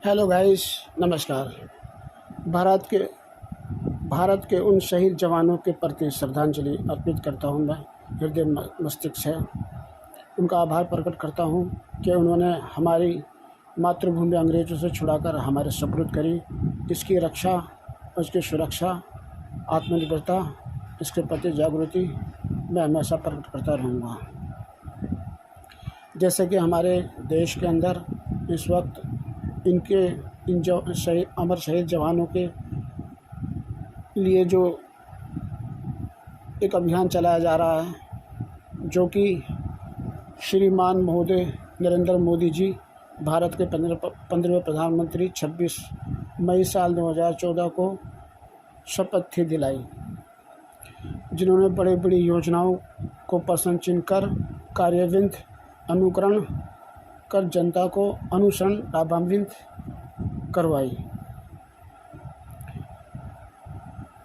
Hello guys, नमस्कार। भारत के भारत के उन शहीद जवानों के प्रति श्रद्धांजलि अर्पित करता हूं। मैं हृदय मस्तिष्क से उनका आभार प्रकट करता हूं कि उन्होंने हमारी मातृभूमि अंग्रेज़ों से छुड़ाकर हमारे सुपुर्द करी। इसकी रक्षा, उसकी सुरक्षा, आत्मनिर्भरता, इसके प्रति जागृति मैं हमेशा प्रकट करता रहूँगा। जैसे कि हमारे देश के अंदर इस वक्त इन जो अमर शहीद जवानों के लिए जो एक अभियान चलाया जा रहा है, जो कि श्रीमान महोदय नरेंद्र मोदी जी, भारत के 15वें प्रधानमंत्री 26 मई साल 2014 को शपथ थी दिलाई, जिन्होंने बड़ी बड़ी योजनाओं को प्रश्न चिन्ह कर कार्यान्वित अनुकरण कर जनता को अनुसरण लाभान्वित करवाई।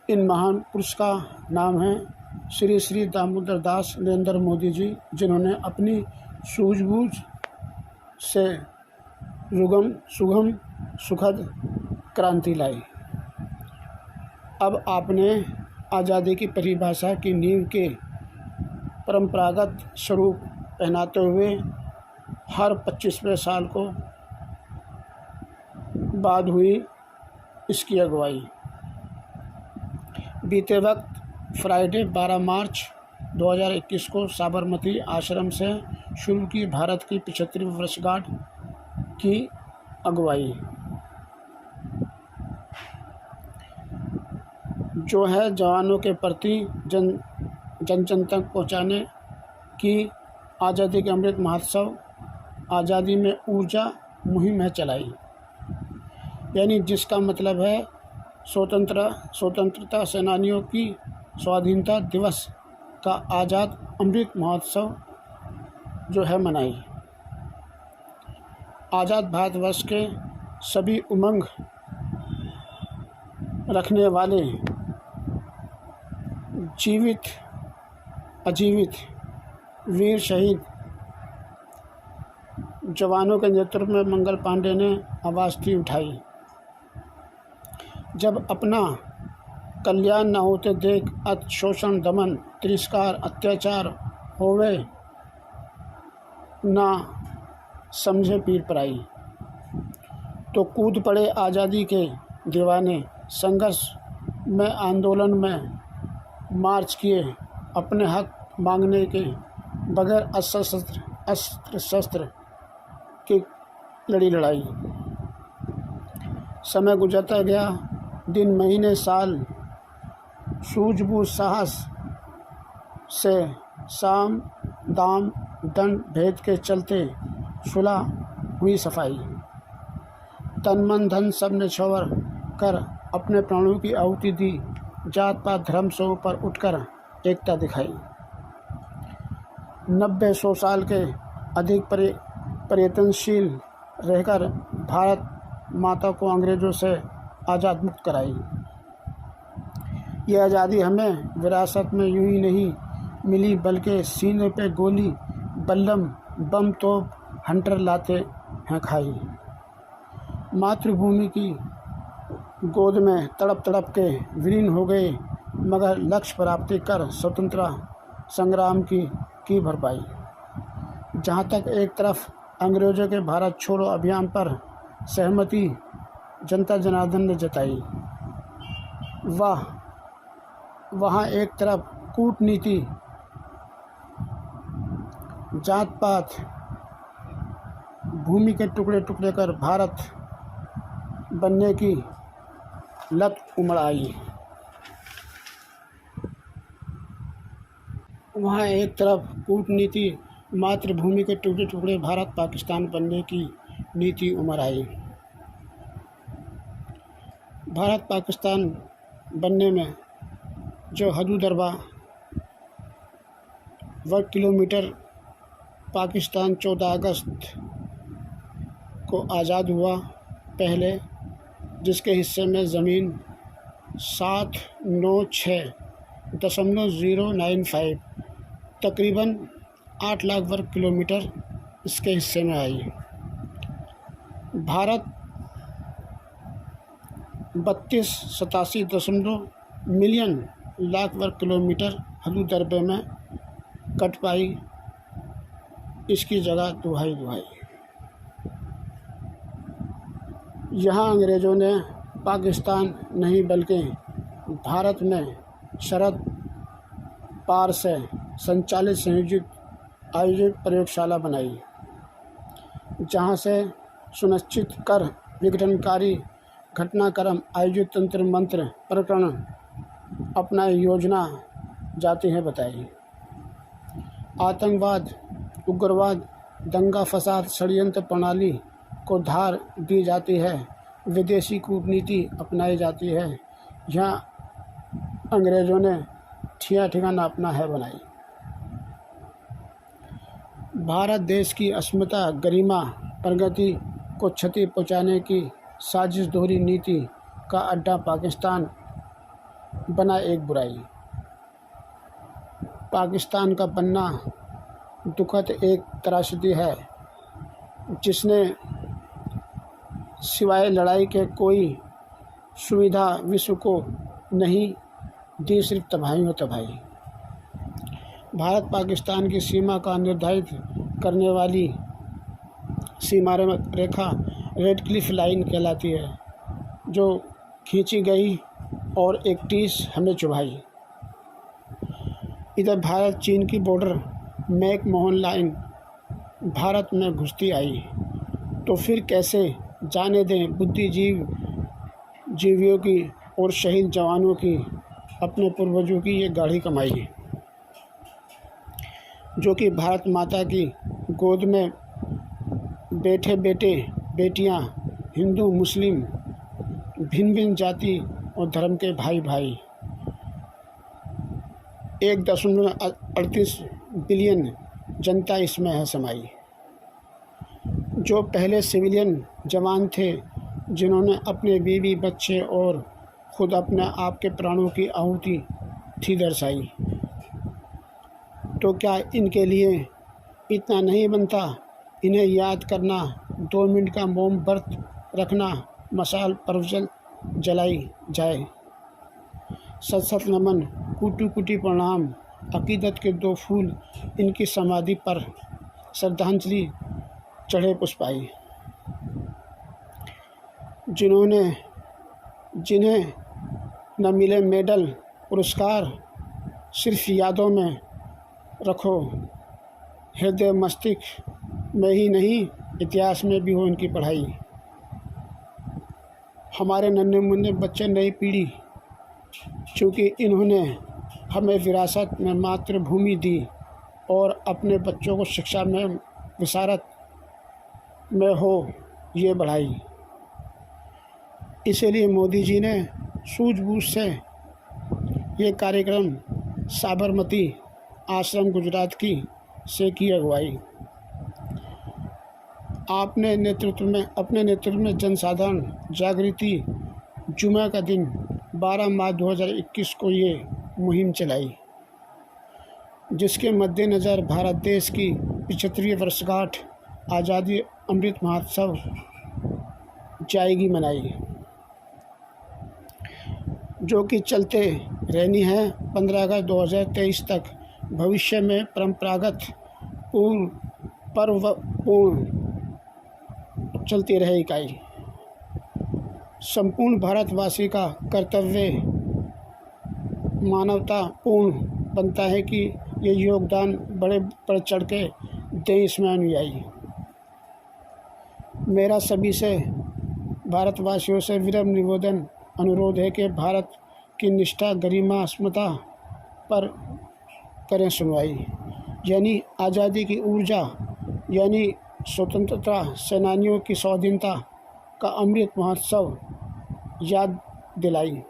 इन महान पुरुष का नाम है श्री श्री दामोदर दास नरेंद्र मोदी जी, जिन्होंने अपनी सूझबूझ से सुगम सुखद क्रांति लाई। अब आपने आज़ादी की परिभाषा की नींव के परंपरागत स्वरूप पहनाते हुए हर 25वें साल को बाद हुई इसकी अगुवाई। बीते वक्त फ्राइडे 12 मार्च 2021 को साबरमती आश्रम से शुरू की भारत की 75वीं वर्षगांठ की अगुवाई, जो है जवानों के प्रति जन जन तक पहुँचाने की आज़ादी के अमृत महोत्सव आज़ादी में ऊर्जा मुहिम है चलाई। यानी जिसका मतलब है स्वतंत्रता सेनानियों की स्वाधीनता दिवस का आज़ाद अमृत महोत्सव जो है मनाई। आज़ाद भारतवर्ष के सभी उमंग रखने वाले जीवित अजीवित वीर शहीद जवानों के नेतृत्व में मंगल पांडे ने आवाज़ थी उठाई। जब अपना कल्याण न होते देख शोषण, दमन, तिरस्कार, अत्याचार होवे ना समझे पीर पराई, तो कूद पड़े आज़ादी के दीवाने। संघर्ष में, आंदोलन में मार्च किए अपने हक मांगने के बगैर अस्त्र शस्त्र की लड़ी लड़ाई। समय गुजरता गया, दिन, महीने, साल, सूझबूझ, साहस से साम दाम दंड भेद के चलते सुलह हुई सफाई। तन मन धन सब ने छोड़ कर अपने प्राणों की आहुति दी। जात पात धर्म से ऊपर उठकर एकता दिखाई। 90-100 साल के अधिक प्रयत्नशील रहकर भारत माता को अंग्रेज़ों से आज़ाद मुक्त कराई। यह आज़ादी हमें विरासत में यूं ही नहीं मिली, बल्कि सीने पे गोली, बल्लम, बम, तोप, हंटर लाते हैं खाई। मातृभूमि की गोद में तड़प तड़प के विलीन हो गए, मगर लक्ष्य प्राप्ति कर स्वतंत्रता संग्राम की भरपाई। जहाँ तक एक तरफ अंग्रेज़ों के भारत छोड़ो अभियान पर सहमति जनता जनार्दन ने जताई, वहाँ एक तरफ कूटनीति, जात पात, भूमि के टुकड़े टुकड़े कर भारत बनने की लत उमड़ आई। वहाँ एक तरफ कूटनीति, मातृभूमि के टुकड़े टुकड़े भारत पाकिस्तान बनने की नीति उमड़ आई। भारत पाकिस्तान बनने में जो हदूदरबा वर्ग किलोमीटर पाकिस्तान 14 अगस्त को आज़ाद हुआ, पहले जिसके हिस्से में ज़मीन 796.095 तकरीबन 8 लाख वर्ग किलोमीटर इसके हिस्से में आई। भारत 3287 मिलियन लाख वर्ग किलोमीटर हदूद दरबे में कट पाई। इसकी जगह दुहाई दुहाई। यहाँ अंग्रेज़ों ने पाकिस्तान नहीं बल्कि भारत में शरद पार से संचालित आयोजित प्रयोगशाला बनाई, जहाँ से सुनिश्चित कर विघटनकारी घटनाक्रम आयोजित तंत्र मंत्र प्रकरण अपना योजना जाती है बताई। आतंकवाद, उग्रवाद, दंगा फसाद षड्यंत्र प्रणाली को धार दी जाती है, विदेशी कूटनीति अपनाई जाती है। यहाँ अंग्रेज़ों ने ठिकाना अपना है बनाई। भारत देश की अस्मिता, गरिमा, प्रगति को क्षति पहुँचाने की साजिश दोहरी नीति का अड्डा पाकिस्तान बना एक बुराई। पाकिस्तान का बनना दुखद एक त्रासदी है, जिसने सिवाय लड़ाई के कोई सुविधा विश्व को नहीं दी, सिर्फ तबाही और तबाही। भारत पाकिस्तान की सीमा का निर्धारित करने वाली सीमा रेखा रेड क्लिफ लाइन कहलाती है, जो खींची गई और एक टीस हमें चुभाई। इधर भारत चीन की बॉर्डर मैक मोहन लाइन भारत में घुसती आई, तो फिर कैसे जाने दें बुद्धिजीवियों की और शहीद जवानों की, अपने पूर्वजों की ये गाढ़ी कमाई, जो कि भारत माता की गोद में बैठे बेटे बेटियां, हिंदू मुस्लिम, भिन्न भिन्न जाति और धर्म के भाई भाई 1.38 बिलियन जनता इसमें है समाई। जो पहले सिविलियन जवान थे, जिन्होंने अपने बीवी बच्चे और खुद अपने आप के प्राणों की आहुति थी दर्शाई, तो क्या इनके लिए इतना नहीं बनता इन्हें याद करना, 2 मिनट का मौन व्रत रखना, मशाल परवल जलाई जाए, सत सत नमन, कुटी कुटी प्रणाम, अकीदत के 2 फूल इनकी समाधि पर श्रद्धांजलि चढ़े पुष्पाई। जिन्हें न मिले मेडल पुरस्कार, सिर्फ यादों में रखो हृदय मस्तिष्क में ही नहीं, इतिहास में भी हो इनकी पढ़ाई। हमारे नन्हे मुन्ने बच्चे नई पीढ़ी, चूँकि इन्होंने हमें विरासत में मातृभूमि दी और अपने बच्चों को शिक्षा में विशारत में हो ये बढ़ाई। इसीलिए मोदी जी ने सूझबूझ से ये कार्यक्रम साबरमती आश्रम गुजरात की से की अगुवाई। अपने नेतृत्व में जनसाधारण जागृति जुमा का दिन 12 मार्च 2021 को ये मुहिम चलाई, जिसके मद्देनज़र भारत देश की 75वीं वर्षगांठ आज़ादी अमृत महोत्सव जाएगी मनाई, जो कि चलते रहनी है 15 अगस्त 2023 तक। भविष्य में परंपरागत पूर्ण चलती रहे इकाई। संपूर्ण भारतवासी का कर्तव्य मानवतापूर्ण बनता है कि ये योगदान बड़े बढ़ चढ़ के दें इसमें अनुयायी। मेरा सभी से भारतवासियों से विनम्र निवेदन अनुरोध है कि भारत की निष्ठा, गरिमा, अस्मिता पर करें सुनवाई, यानी आज़ादी की ऊर्जा, यानी स्वतंत्रता सेनानियों की स्वाधीनता का अमृत महोत्सव याद दिलाई,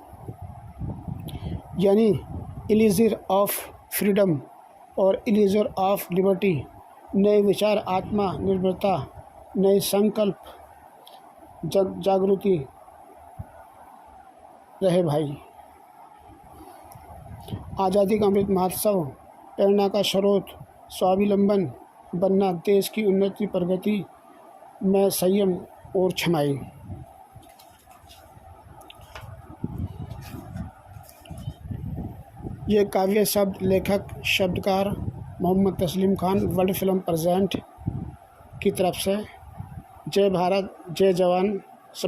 यानी इलीजर ऑफ फ्रीडम और इलीजर ऑफ लिबर्टी। नए विचार, आत्मा निर्भरता, नए संकल्प, जागृति रहे भाई। आज़ादी का अमृत महोत्सव प्रेरणा का स्रोत, स्वावलंबन बनना, देश की उन्नति प्रगति में संयम और क्षमाई। ये काव्य शब्द लेखक शब्दकार मोहम्मद तस्लीम खान, वर्ल्ड फिल्म प्रेजेंट की तरफ से। जय भारत, जय जवान,